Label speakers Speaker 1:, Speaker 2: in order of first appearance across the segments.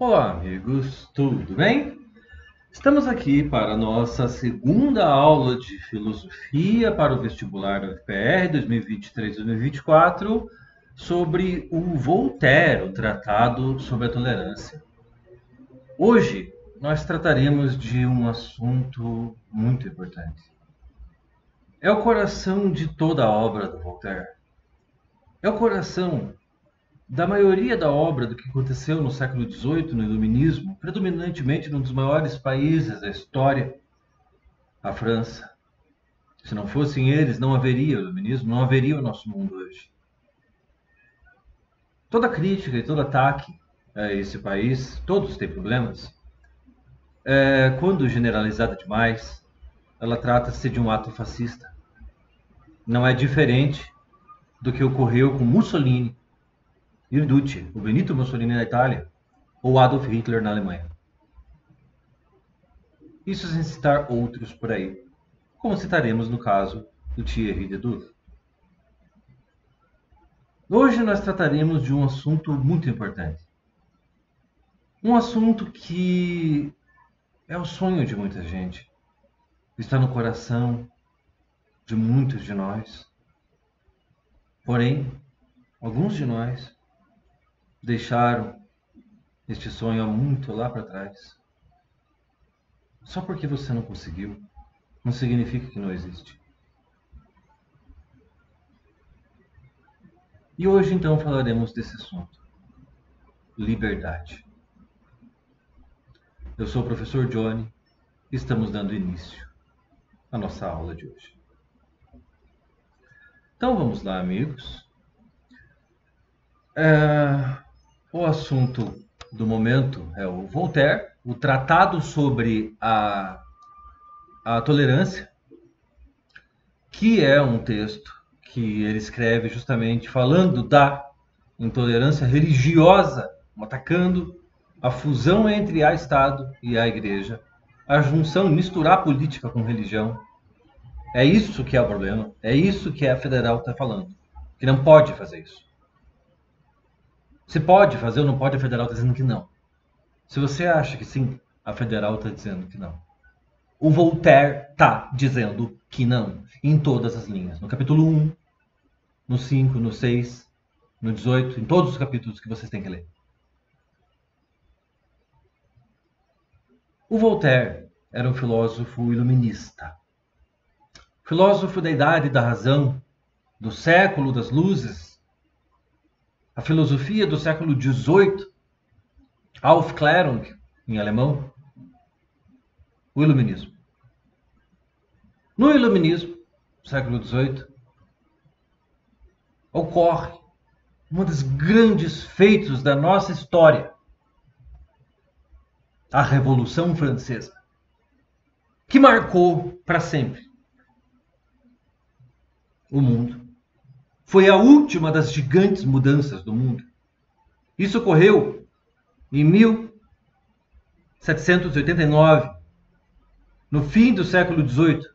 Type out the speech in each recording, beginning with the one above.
Speaker 1: Olá, amigos, tudo bem? Estamos aqui para a nossa segunda aula de filosofia para o vestibular da UFPR 2023-2024 sobre o Voltaire, o Tratado sobre a Tolerância. Hoje nós trataremos de um assunto muito importante. É o coração de toda a obra do Voltaire. É o coração da maioria da obra do que aconteceu no século XVIII, no Iluminismo, predominantemente num dos maiores países da história, a França. Se não fossem eles, não haveria o Iluminismo, não haveria o nosso mundo hoje. Toda crítica e todo ataque a esse país, todos têm problemas, quando generalizada demais, ela trata-se de um ato fascista. Não é diferente do que ocorreu com Mussolini, il Duce, o Benito Mussolini na Itália, ou Adolf Hitler na Alemanha. Isso sem citar outros por aí, como citaremos no caso do Thierry Dedouze. Hoje nós trataremos de um assunto muito importante. Um assunto que é o sonho de muita gente, está no coração de muitos de nós. Porém, alguns de nós deixaram este sonho há muito lá para trás. Só porque você não conseguiu, não significa que não existe. E hoje então falaremos desse assunto: liberdade. Eu sou o professor Johnny e estamos dando início à nossa aula de hoje. Então vamos lá, amigos. O assunto do momento é o Voltaire, o Tratado sobre a Tolerância, que é um texto que ele escreve justamente falando da intolerância religiosa, atacando a fusão entre a Estado e a Igreja, a junção, misturar política com religião. É isso que é o problema, é isso que a Federal está falando, que não pode fazer isso. Se pode fazer ou não pode, a Federal está dizendo que não. Se você acha que sim, a Federal está dizendo que não. O Voltaire está dizendo que não, em todas as linhas. No capítulo 1, no 5, no 6, no 18, em todos os capítulos que vocês têm que ler. O Voltaire era um filósofo iluminista. Filósofo da idade da razão, do século das luzes. A filosofia do século XVIII, Aufklärung, em alemão, o iluminismo. No iluminismo, século XVIII, ocorre um dos grandes feitos da nossa história, a Revolução Francesa, que marcou para sempre o mundo. Foi a última das gigantes mudanças do mundo. Isso ocorreu em 1789, no fim do século XVIII.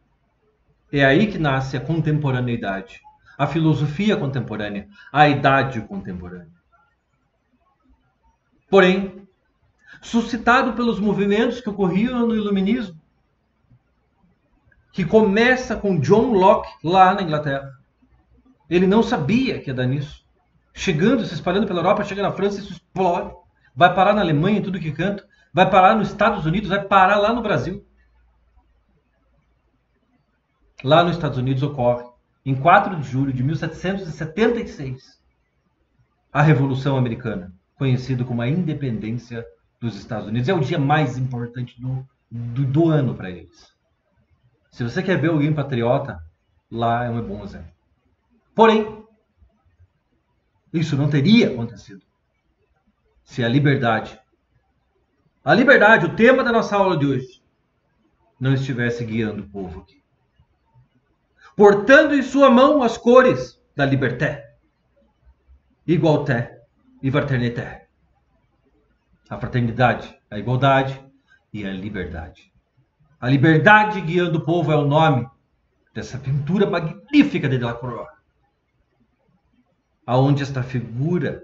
Speaker 1: É aí que nasce a contemporaneidade, a filosofia contemporânea, a idade contemporânea. Porém, suscitado pelos movimentos que ocorriam no Iluminismo, que começa com John Locke lá na Inglaterra. Ele não sabia que ia dar nisso. Chegando, se espalhando pela Europa, chega na França e isso explode. Vai parar na Alemanha em tudo que canto. Vai parar nos Estados Unidos, vai parar lá no Brasil. Lá nos Estados Unidos ocorre, em 4 de julho de 1776, a Revolução Americana, conhecida como a independência dos Estados Unidos. É o dia mais importante do ano para eles. Se você quer ver alguém patriota, lá é um bom exemplo. Porém, isso não teria acontecido se a liberdade, o tema da nossa aula de hoje, não estivesse guiando o povo aqui. Portando em sua mão as cores da liberté, iguauté e fraternité. A fraternidade, a igualdade e a liberdade. A liberdade guiando o povo é o nome dessa pintura magnífica de Delacroix, aonde esta figura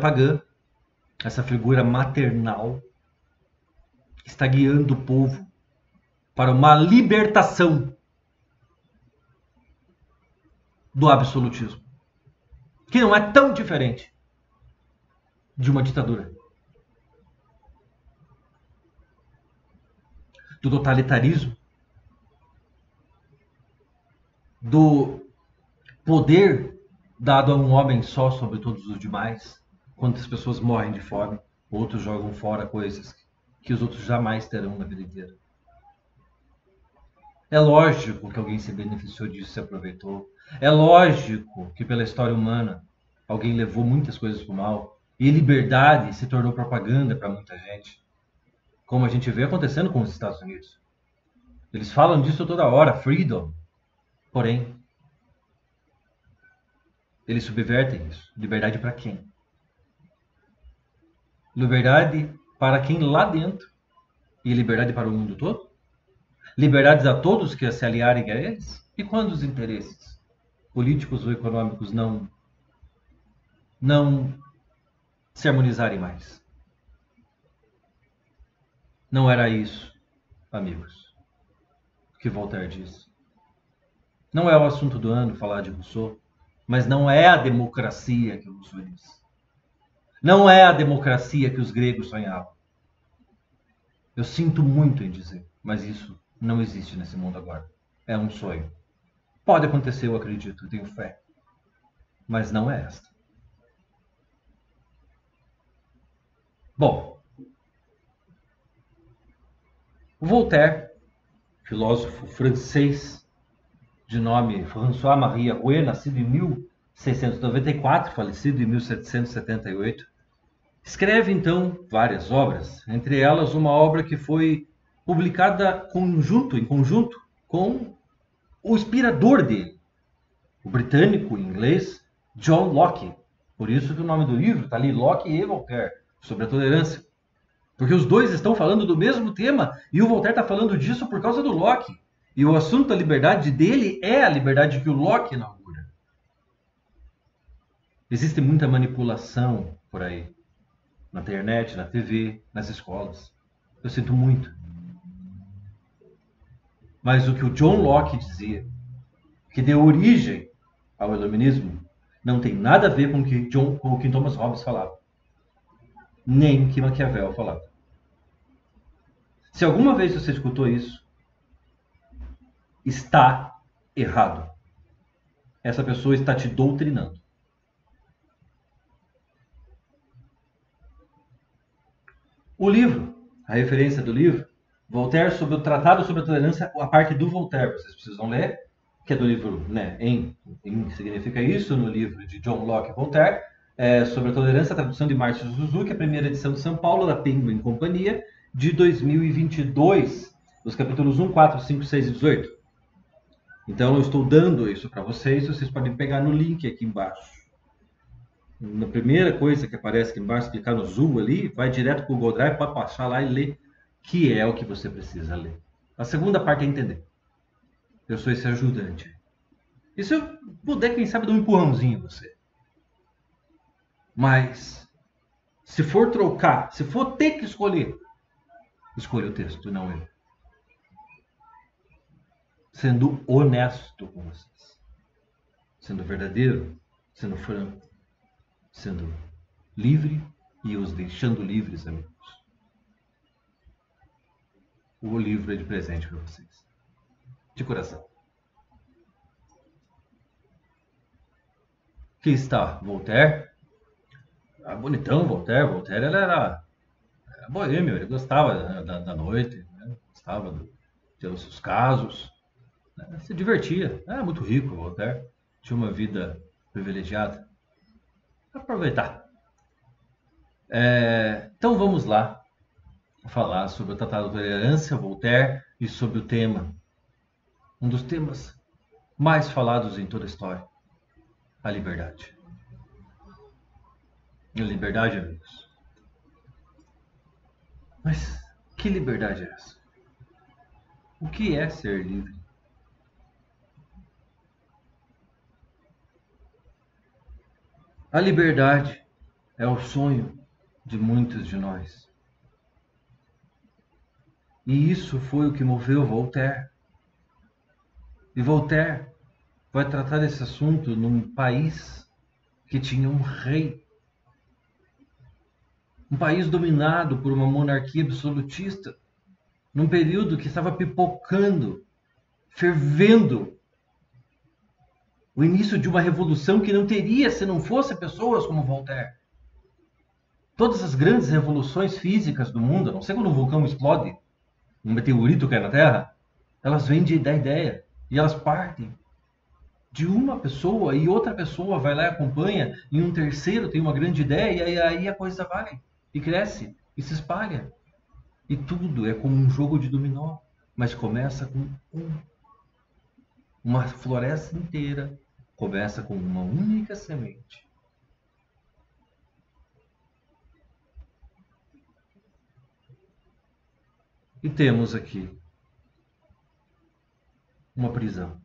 Speaker 1: pagã, essa figura maternal, está guiando o povo para uma libertação do absolutismo, que não é tão diferente de uma ditadura, do totalitarismo, do poder dado a um homem só sobre todos os demais. Quantas pessoas morrem de fome, outros jogam fora coisas que os outros jamais terão na vida inteira. É lógico que alguém se beneficiou disso, se aproveitou. É lógico que pela história humana alguém levou muitas coisas para o mal. E liberdade se tornou propaganda para muita gente. Como a gente vê acontecendo com os Estados Unidos. Eles falam disso toda hora, freedom. Porém, eles subvertem isso. Liberdade para quem? Liberdade para quem lá dentro. E liberdade para o mundo todo? Liberdades a todos que se aliarem a eles? E quando os interesses políticos ou econômicos não se harmonizarem mais? Não era isso, amigos, que Voltaire disse. Não é o assunto do ano falar de Rousseau, mas não é a democracia que Rousseau disse. Não é a democracia que os gregos sonhavam. Eu sinto muito em dizer, mas isso não existe nesse mundo agora. É um sonho. Pode acontecer, eu acredito, eu tenho fé. Mas não é esta. Bom, o Voltaire, filósofo francês de nome François-Marie Arouet, nascido em 1694, falecido em 1778, escreve então várias obras, entre elas uma obra que foi publicada em conjunto com o inspirador dele, o britânico inglês John Locke. Por isso que o nome do livro está ali, Locke e Voltaire, sobre a tolerância. Porque os dois estão falando do mesmo tema e o Voltaire está falando disso por causa do Locke. E o assunto da liberdade dele é a liberdade que o Locke inaugura. Existe muita manipulação por aí, na internet, na TV, nas escolas. Eu sinto muito. Mas o que o John Locke dizia, que deu origem ao iluminismo, não tem nada a ver com o que Thomas Hobbes falava, nem o que Maquiavel falava. Se alguma vez você escutou isso, está errado. Essa pessoa está te doutrinando. O livro, a referência do livro, Voltaire sobre o Tratado sobre a Tolerância, a parte do Voltaire, vocês precisam ler, que é do livro, né, em significa isso, no livro de John Locke e Voltaire, sobre a tolerância, a tradução de Márcio Suzuki, a primeira edição de São Paulo, da Penguin Companhia, de 2022, os capítulos 1, 4, 5, 6 e 18. Então, eu estou dando isso para vocês, vocês podem pegar no link aqui embaixo. Na primeira coisa que aparece aqui embaixo, clicar no Zoom ali, vai direto para o Google Drive para passar lá e ler, que é o que você precisa ler. A segunda parte é entender. Eu sou esse ajudante. E se eu puder, quem sabe, dar um empurrãozinho em você. Mas, se for trocar, se for ter que escolher, escolha o texto, não eu. Sendo honesto com vocês. Sendo verdadeiro, sendo franco, sendo livre e os deixando livres, amigos. O livro é de presente para vocês. De coração. Aqui está Voltaire. Bonitão, Voltaire. Voltaire ele era boêmio, ele gostava da noite, né? Gostava de seus casos, né? Se divertia. Era muito rico, Voltaire. Tinha uma vida privilegiada. Aproveitar. Então vamos lá falar sobre o Tratado da Tolerância, Voltaire, e sobre o tema, um dos temas mais falados em toda a história, a liberdade. A liberdade, amigos. Mas que liberdade é essa? O que é ser livre? A liberdade é o sonho de muitos de nós. E isso foi o que moveu Voltaire. E Voltaire vai tratar desse assunto num país que tinha um rei. Um país dominado por uma monarquia absolutista, num período que estava pipocando, fervendo, o início de uma revolução que não teria se não fosse pessoas como Voltaire. Todas as grandes revoluções físicas do mundo, a não ser quando um vulcão explode, um meteorito cai na Terra, elas vêm da ideia e elas partem de uma pessoa e outra pessoa vai lá e acompanha, e um terceiro tem uma grande ideia e aí a coisa vai e cresce e se espalha. E tudo é como um jogo de dominó, mas começa com uma floresta inteira, começa com uma única semente. E temos aqui uma prisão.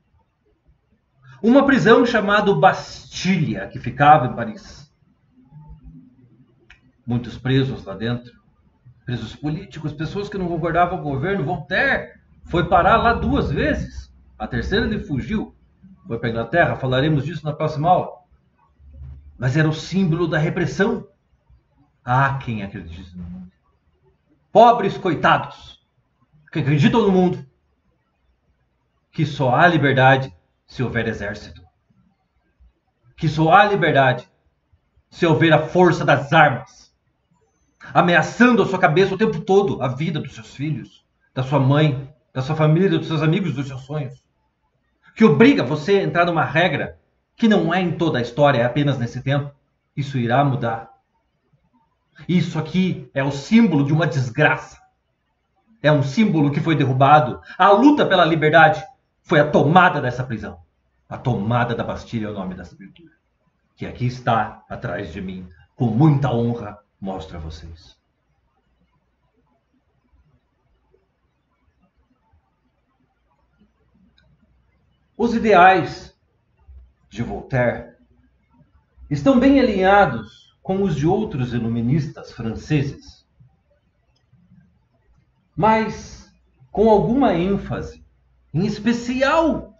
Speaker 1: Uma prisão chamada Bastilha, que ficava em Paris. Muitos presos lá dentro. Presos políticos, pessoas que não concordavam com o governo. Voltaire foi parar lá 2 vezes. A terceira ele fugiu. Foi para a Inglaterra, falaremos disso na próxima aula. Mas era o símbolo da repressão. Ah, quem acredita no mundo? Pobres coitados, que acreditam no mundo, que só há liberdade se houver exército. Que só há liberdade se houver a força das armas, ameaçando a sua cabeça o tempo todo, a vida dos seus filhos, da sua mãe, da sua família, dos seus amigos, dos seus sonhos. Que obriga você a entrar numa regra que não é em toda a história, é apenas nesse tempo. Isso irá mudar. Isso aqui é o símbolo de uma desgraça. É um símbolo que foi derrubado. A luta pela liberdade foi a tomada dessa prisão. A tomada da Bastilha é o nome dessa pintura, que aqui está atrás de mim. Com muita honra, mostro a vocês. Os ideais de Voltaire estão bem alinhados com os de outros iluministas franceses, mas com alguma ênfase, em especial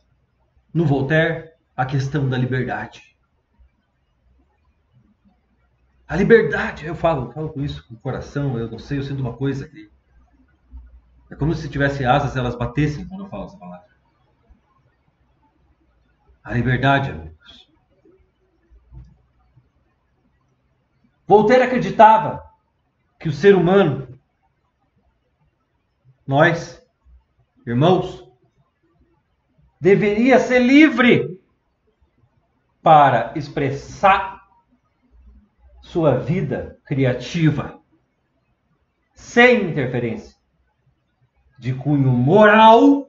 Speaker 1: no Voltaire, a questão da liberdade. A liberdade, eu falo com isso com o coração, eu não sei, eu sinto uma coisa aqui. É como se tivesse asas e elas batessem quando eu falo essa palavra. A liberdade, amigos. Voltaire acreditava que o ser humano, nós, irmãos, deveria ser livre para expressar sua vida criativa sem interferência de cunho moral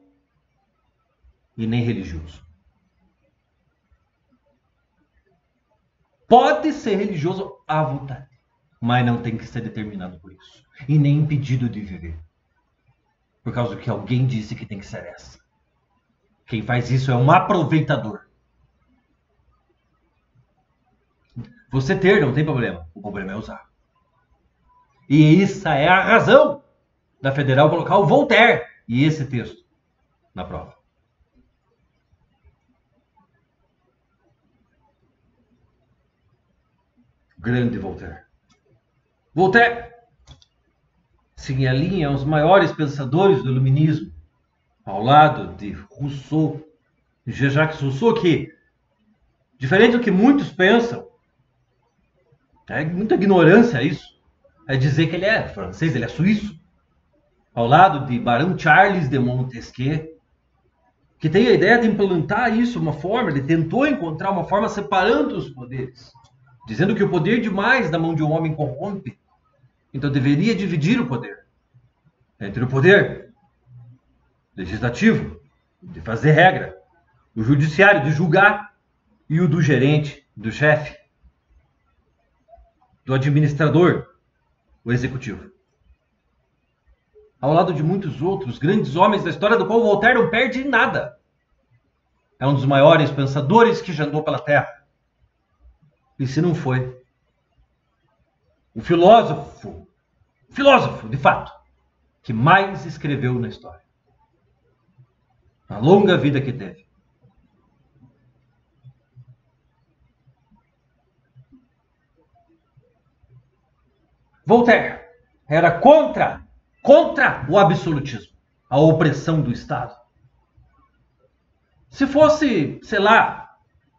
Speaker 1: e nem religioso. Pode ser religioso à vontade, mas não tem que ser determinado por isso. E nem impedido de viver. Por causa que alguém disse que tem que ser essa. Quem faz isso é um aproveitador. Você ter não tem problema. O problema é usar. E essa é a razão da Federal colocar o Voltaire e esse texto na prova. Grande Voltaire. Voltaire se alinha aos maiores pensadores do iluminismo, ao lado de Rousseau, de Jean-Jacques Rousseau, que, diferente do que muitos pensam, é muita ignorância isso, é dizer que ele é francês, ele é suíço, ao lado de Barão Charles de Montesquieu, que tem a ideia de implantar isso, uma forma, ele tentou encontrar uma forma separando os poderes, dizendo que o poder demais na mão de um homem corrompe, então deveria dividir o poder entre o poder legislativo, de fazer regra, o judiciário, de julgar, e o do gerente, do chefe, do administrador, o executivo. Ao lado de muitos outros grandes homens da história, do qual Voltaire não perde nada. É um dos maiores pensadores que já andou pela Terra. E se não foi, o filósofo, de fato, que mais escreveu na história. A longa vida que teve. Voltaire era contra o absolutismo, a opressão do Estado. Se fosse, sei lá,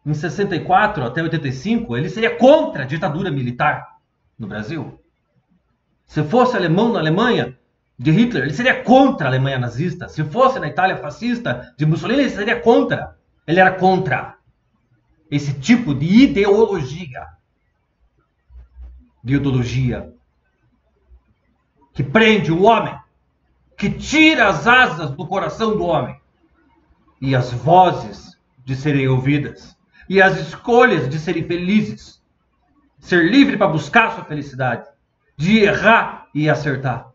Speaker 1: em 64 até 85, ele seria contra a ditadura militar no Brasil. Se fosse alemão na Alemanha, de Hitler, ele seria contra a Alemanha nazista. Se fosse na Itália fascista, de Mussolini, ele seria contra. Ele era contra esse tipo de ideologia. Que prende o homem, que tira as asas do coração do homem e as vozes de serem ouvidas e as escolhas de serem felizes, ser livre para buscar sua felicidade, de errar e acertar.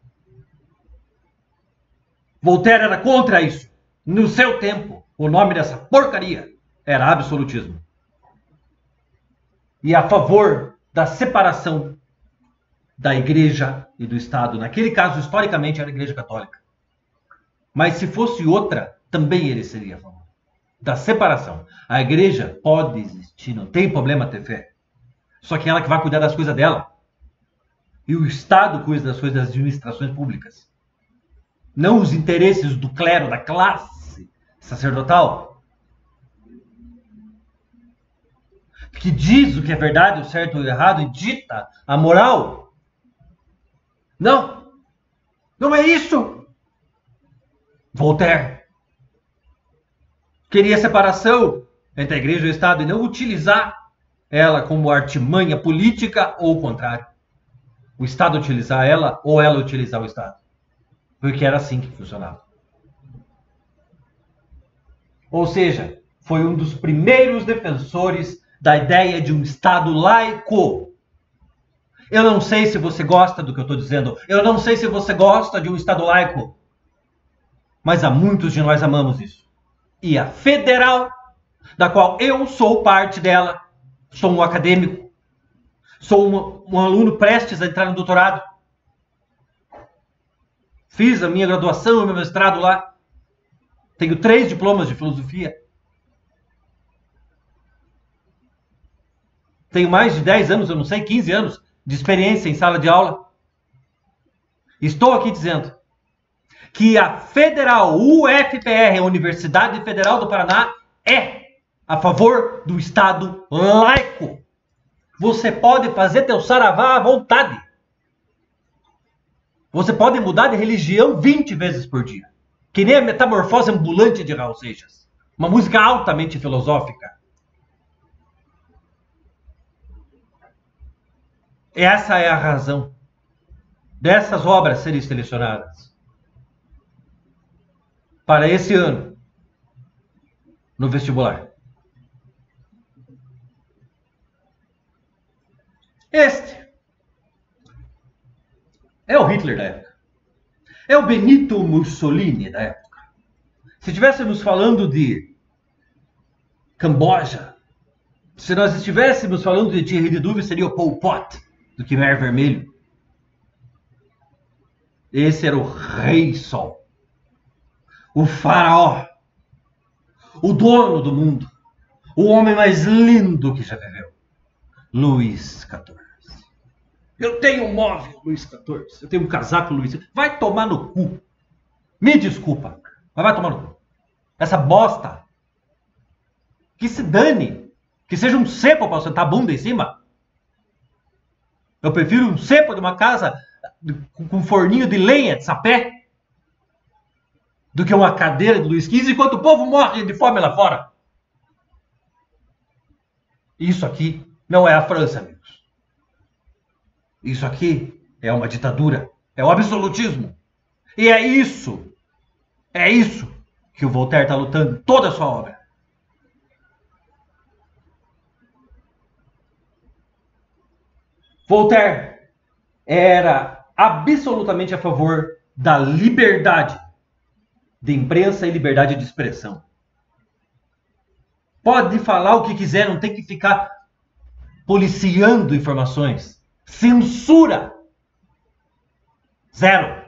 Speaker 1: Voltaire era contra isso. No seu tempo, o nome dessa porcaria era absolutismo. E a favor da separação da igreja e do Estado. Naquele caso, historicamente, era a igreja católica. Mas se fosse outra, também ele seria a favor da separação. A igreja pode existir, não tem problema ter fé. Só que ela que vai cuidar das coisas dela. E o Estado cuida das coisas das administrações públicas. Não os interesses do clero, da classe sacerdotal. Que diz o que é verdade, o certo ou o errado, e dita a moral. Não, não é isso. Voltaire queria separação entre a igreja e o Estado e não utilizar ela como artimanha política ou o contrário. O Estado utilizar ela ou ela utilizar o Estado. Porque era assim que funcionava. Ou seja, foi um dos primeiros defensores da ideia de um Estado laico. Eu não sei se você gosta do que eu estou dizendo. Eu não sei se você gosta de um Estado laico. Mas há muitos de nós amamos isso. E a federal, da qual eu sou parte dela, sou um acadêmico, sou um aluno prestes a entrar no doutorado. Fiz a minha graduação e meu mestrado lá. Tenho 3 diplomas de filosofia. Tenho mais de 10 anos, eu não sei, 15 anos de experiência em sala de aula. Estou aqui dizendo que a Federal UFPR, a Universidade Federal do Paraná, é a favor do Estado laico. Você pode fazer teu saravá à vontade. Você pode mudar de religião 20 vezes por dia. Que nem a Metamorfose Ambulante de Raul Seixas. Uma música altamente filosófica. Essa é a razão dessas obras serem selecionadas para esse ano no vestibular. Este é o Hitler da época. É o Benito Mussolini da época. Se estivéssemos falando de Camboja, se nós estivéssemos falando de Thierry de Duve, seria o Pol Pot, do Khmer Vermelho. Esse era o Rei Sol. O faraó. O dono do mundo. O homem mais lindo que já viveu. Luís XIV. Eu tenho um móvel, Luís XIV. Eu tenho um casaco, Luís XIV. Vai tomar no cu. Me desculpa, mas vai tomar no cu. Essa bosta. Que se dane. Que seja um cepo para sentar a bunda em cima. Eu prefiro um cepo de uma casa com forninho de lenha, de sapé, do que uma cadeira de Luís XV, enquanto o povo morre de fome lá fora. Isso aqui não é a França, amigos. Isso aqui é uma ditadura. É o absolutismo. E é isso que o Voltaire está lutando em toda a sua obra. Voltaire era absolutamente a favor da liberdade de imprensa e liberdade de expressão. Pode falar o que quiser, não tem que ficar policiando informações, censura. Zero.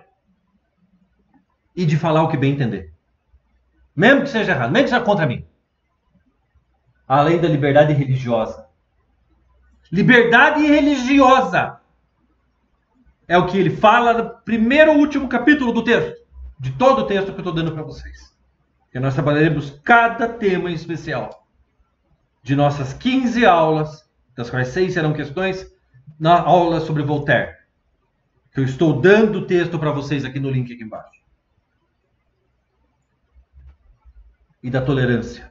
Speaker 1: E de falar o que bem entender. Mesmo que seja errado, mesmo que seja contra mim. Além da liberdade religiosa. Liberdade religiosa. É o que ele fala no primeiro e último capítulo do texto. De todo o texto que eu estou dando para vocês. Que nós trabalharemos cada tema em especial. De nossas 15 aulas, das quais 6 serão questões, na aula sobre Voltaire. Que eu estou dando o texto para vocês aqui no link aqui embaixo. E da tolerância.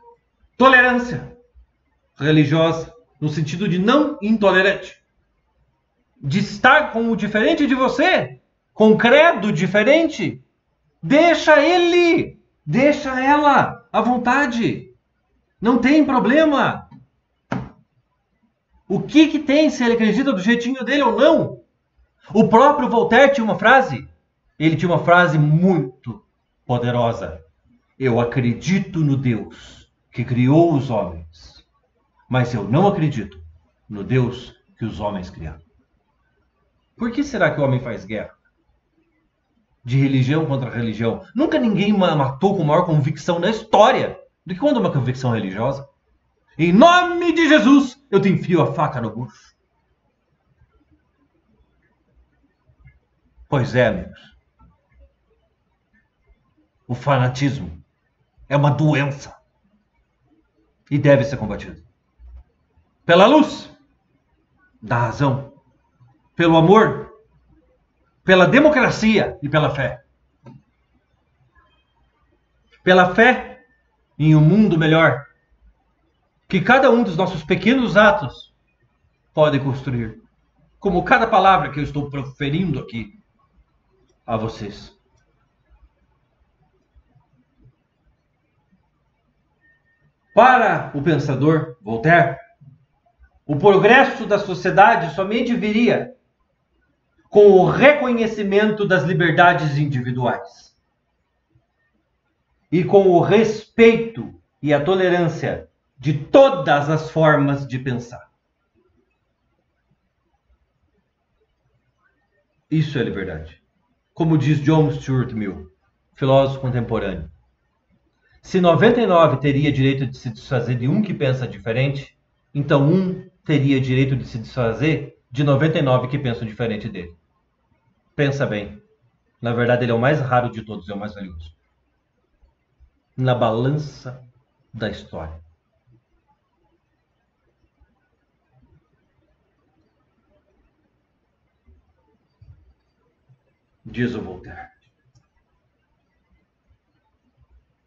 Speaker 1: Tolerância religiosa, no sentido de não intolerante. De estar com o diferente de você, com credo diferente. Deixa ele, deixa ela à vontade. Não tem problema. O que tem se ele acredita do jeitinho dele ou não? O próprio Voltaire tinha uma frase. Ele tinha uma frase muito poderosa. Eu acredito no Deus que criou os homens, mas eu não acredito no Deus que os homens criaram. Por que será que o homem faz guerra? De religião contra religião. Nunca ninguém matou com maior convicção na história do que quando uma convicção religiosa. Em nome de Jesus, eu te enfio a faca no bucho. Pois é, amigos. O fanatismo é uma doença e deve ser combatido. Pela luz da razão, pelo amor, pela democracia e pela fé. Pela fé em um mundo melhor, que cada um dos nossos pequenos atos pode construir. Como cada palavra que eu estou proferindo aqui a vocês. Para o pensador Voltaire, o progresso da sociedade somente viria com o reconhecimento das liberdades individuais e com o respeito e a tolerância de todas as formas de pensar. Isso é liberdade. Como diz John Stuart Mill, filósofo contemporâneo. Se 99 teria direito de se desfazer de um que pensa diferente, então um teria direito de se desfazer de 99 que pensam diferente dele. Pensa bem. Na verdade, ele é o mais raro de todos, é o mais valioso. Na balança da história. Diz o Voltaire.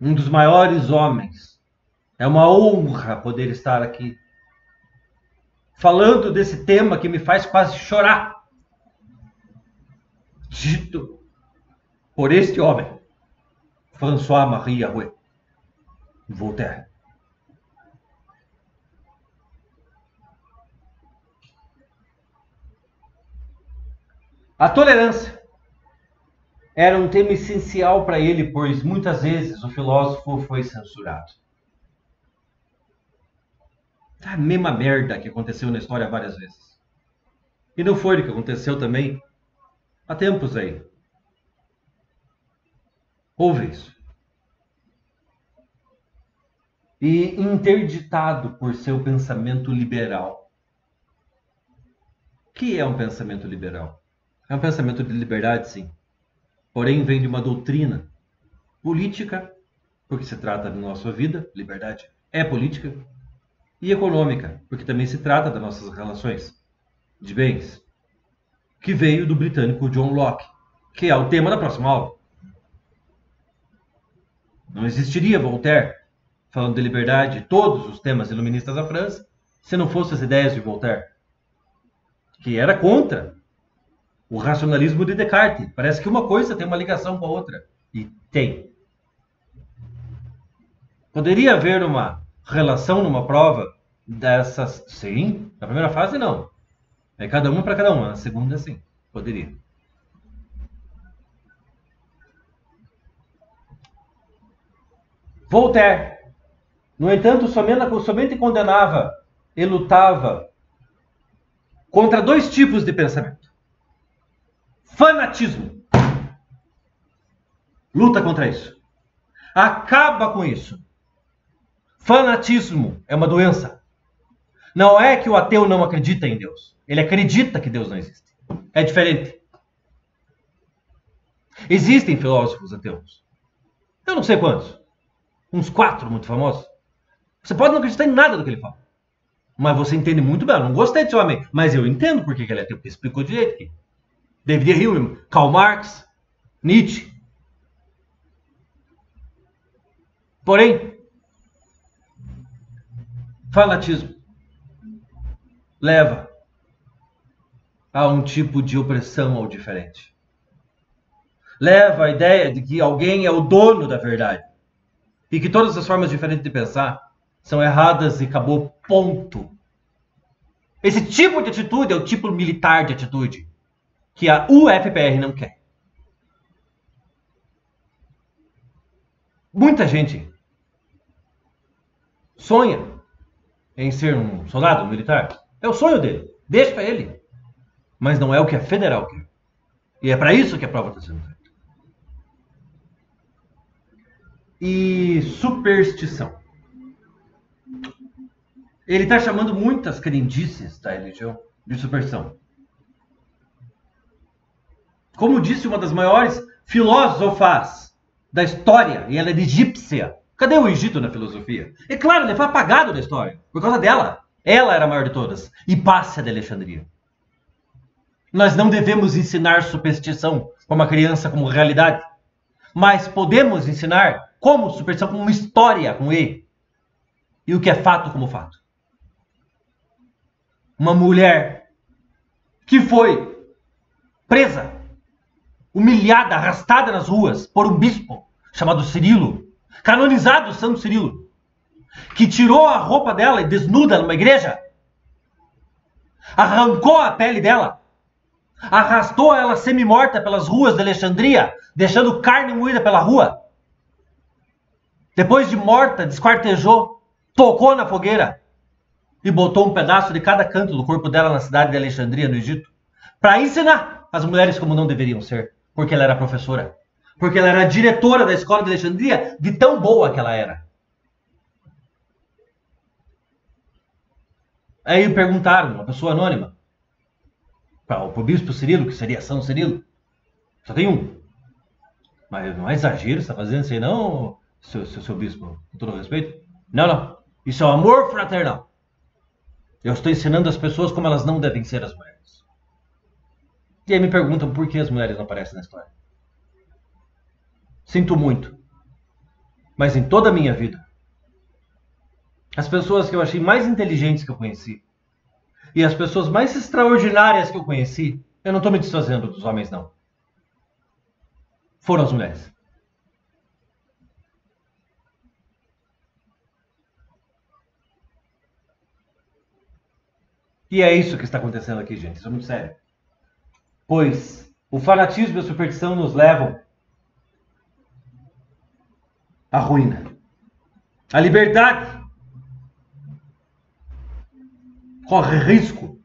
Speaker 1: Um dos maiores homens. É uma honra poder estar aqui falando desse tema que me faz quase chorar. Dito por este homem, François-Marie Arouet, Voltaire. A tolerância era um tema essencial para ele, pois muitas vezes o filósofo foi censurado. A mesma merda que aconteceu na história várias vezes. E não foi o que aconteceu também há tempos aí. Houve isso. E interditado por seu pensamento liberal. O que é um pensamento liberal? É um pensamento de liberdade, sim. Porém, vem de uma doutrina política, porque se trata da nossa vida, liberdade é política, e econômica, porque também se trata das nossas relações de bens, que veio do britânico John Locke, que é o tema da próxima aula. Não existiria Voltaire falando de liberdade, todos os temas iluministas da França, se não fossem as ideias de Voltaire, que era contra o racionalismo de Descartes. Parece que uma coisa tem uma ligação com a outra. E tem. Poderia haver uma relação numa prova dessas? Sim. Na primeira fase, não. É cada uma para cada uma. Na segunda, sim. Poderia. Voltaire, no entanto, somente condenava e lutava contra dois tipos de pensamento. Fanatismo. Luta contra isso. Acaba com isso. Fanatismo é uma doença. Não é que o ateu não acredita em Deus. Ele acredita que Deus não existe. É diferente. Existem filósofos ateus. Eu não sei quantos. Uns 4 muito famosos. Você pode não acreditar em nada do que ele fala. Mas você entende muito bem. Eu não gostei desse homem. Mas eu entendo por que ele é ateu. Porque explicou direito aqui. David Hume, Karl Marx, Nietzsche. Porém, fanatismo leva a um tipo de opressão ao diferente. Leva a ideia de que alguém é o dono da verdade. E que todas as formas diferentes de pensar são erradas e acabou, ponto. Esse tipo de atitude é o tipo militar de atitude que a UFPR não quer. Muita gente sonha em ser um soldado militar. É o sonho dele. Deixa pra ele. Mas não é o que a federal quer. E é para isso que a prova está sendo feita. E superstição. Ele está chamando muitas crendices da religião de superstição. Como disse uma das maiores filósofas da história, e ela é de egípcia. Cadê o Egito na filosofia? É claro, ele foi apagado da história, por causa dela. Ela era a maior de todas, Hipácia de Alexandria. Nós não devemos ensinar superstição para uma criança como realidade, mas podemos ensinar como superstição como uma história com E, e o que é fato como fato. Uma mulher que foi presa, humilhada, arrastada nas ruas por um bispo chamado Cirilo, canonizado Santo Cirilo, que tirou a roupa dela e desnuda numa igreja, arrancou a pele dela, arrastou ela semi-morta pelas ruas de Alexandria, deixando carne moída pela rua. Depois de morta, desquartejou, tocou na fogueira e botou um pedaço de cada canto do corpo dela na cidade de Alexandria, no Egito, para ensinar as mulheres como não deveriam ser, porque ela era professora, porque ela era diretora da escola de Alexandria, de tão boa que ela era. Aí perguntaram, uma pessoa anônima, para o bispo Cirilo, que seria São Cirilo, só tem um. Mas não é exagero, você está fazendo isso aí não, seu bispo, com todo respeito? Não. Isso é o amor fraternal. Eu estou ensinando as pessoas como elas não devem ser as mulheres. E aí me perguntam por que as mulheres não aparecem na história. Sinto muito. Mas em toda a minha vida, as pessoas que eu achei mais inteligentes que eu conheci, e as pessoas mais extraordinárias que eu conheci, eu não estou me desfazendo dos homens, não. Foram as mulheres. E é isso que está acontecendo aqui, gente. Isso é muito sério. Pois o fanatismo e a superstição nos levam à ruína. A liberdade corre risco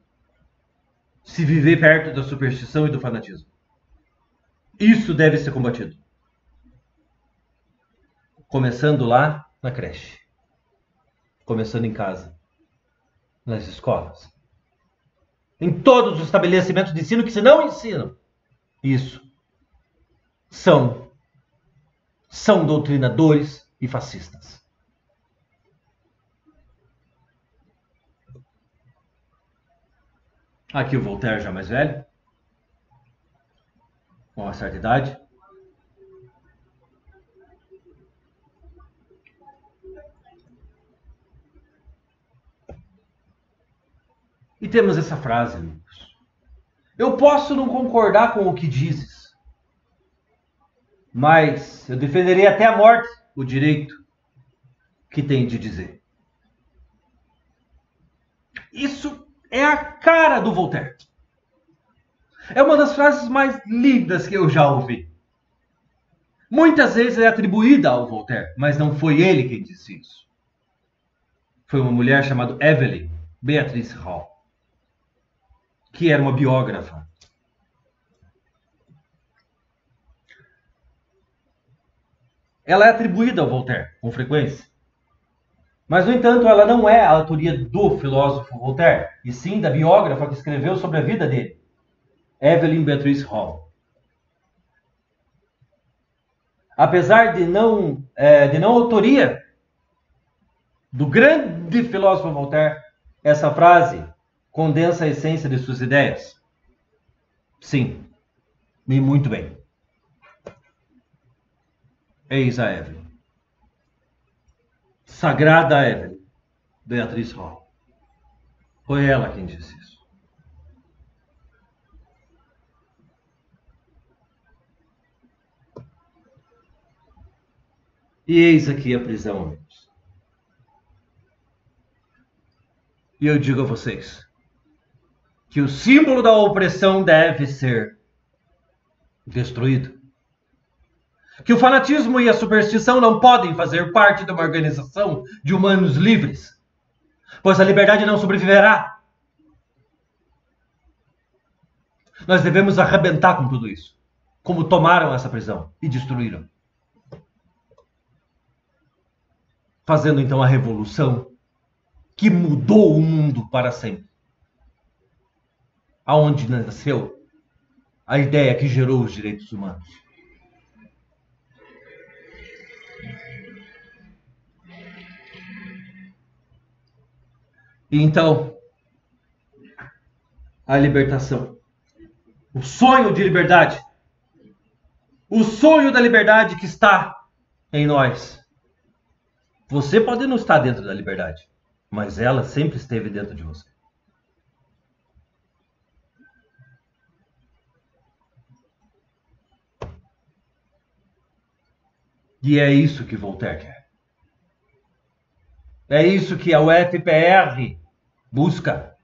Speaker 1: se viver perto da superstição e do fanatismo. Isso deve ser combatido. Começando lá na creche. Começando em casa. Nas escolas. Em todos os estabelecimentos de ensino que se não ensinam isso. São doutrinadores e fascistas. Aqui o Voltaire já mais velho, com uma certa idade. E temos essa frase, amigos. Eu posso não concordar com o que dizes, mas eu defenderei até a morte o direito que tem de dizer. Isso é a cara do Voltaire. É uma das frases mais lindas que eu já ouvi. Muitas vezes é atribuída ao Voltaire, mas não foi ele quem disse isso. Foi uma mulher chamada Evelyn Beatrice Hall. que era uma biógrafa. Ela é atribuída ao Voltaire, com frequência. Mas, no entanto, ela não é a autoria do filósofo Voltaire, e sim da biógrafa que escreveu sobre a vida dele, Evelyn Beatrice Hall. Apesar de não autoria do grande filósofo Voltaire, essa frase condensa a essência de suas ideias. Sim, e muito bem. Eis a Evelyn. Sagrada Evelyn Beatrice Hall. Foi ela quem disse isso. E eis aqui a prisão, amigos. E eu digo a vocês que o símbolo da opressão deve ser destruído. Que o fanatismo e a superstição não podem fazer parte de uma organização de humanos livres, pois a liberdade não sobreviverá. Nós devemos arrebentar com tudo isso, como tomaram essa prisão e destruíram. Fazendo então a revolução que mudou o mundo para sempre. Aonde nasceu a ideia que gerou os direitos humanos. E então, a libertação. O sonho de liberdade. O sonho da liberdade que está em nós. Você pode não estar dentro da liberdade, mas ela sempre esteve dentro de você. E é isso que Voltaire quer. É isso que a UFPR busca.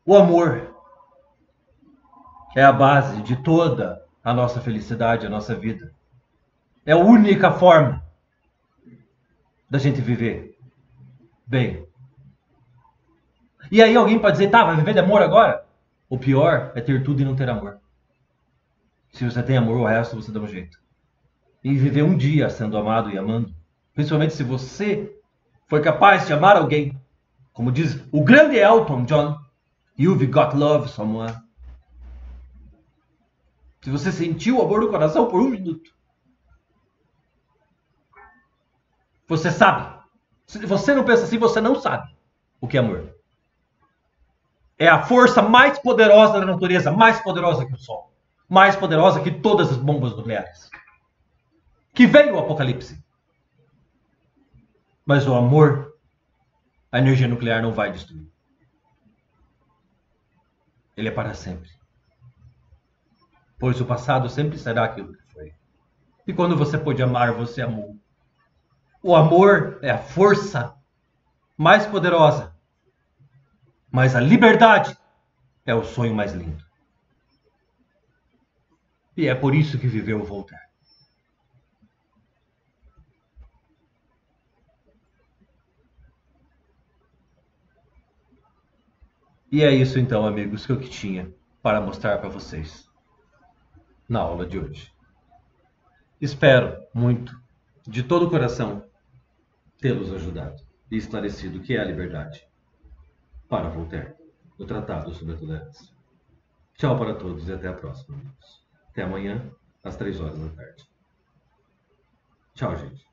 Speaker 1: O amor é a base de toda a nossa felicidade, a nossa vida. É a única forma da gente viver bem. E aí alguém pode dizer, tá, vai viver de amor agora? O pior é ter tudo e não ter amor. Se você tem amor, o resto você dá um jeito. E viver um dia sendo amado e amando, principalmente se você foi capaz de amar alguém, como diz o grande Elton John, You've got love, someone. Se você sentiu o amor no coração por um minuto, você sabe. Se você não pensa assim, você não sabe o que é amor. É a força mais poderosa da natureza, mais poderosa que o Sol, mais poderosa que todas as bombas nucleares. Que veio o apocalipse. Mas o amor, a energia nuclear não vai destruir. Ele é para sempre. Pois o passado sempre será aquilo que foi. E quando você pôde amar, você amou. O amor é a força mais poderosa. Mas a liberdade é o sonho mais lindo. E é por isso que viveu Voltaire. E é isso então, amigos, que eu tinha para mostrar para vocês na aula de hoje. Espero muito, de todo o coração, tê-los ajudado e esclarecido o que é a liberdade para Voltaire, no Tratado sobre a Tolerância. Tchau para todos e até a próxima, amigos. Até amanhã, às 3 horas da tarde. Tchau, gente.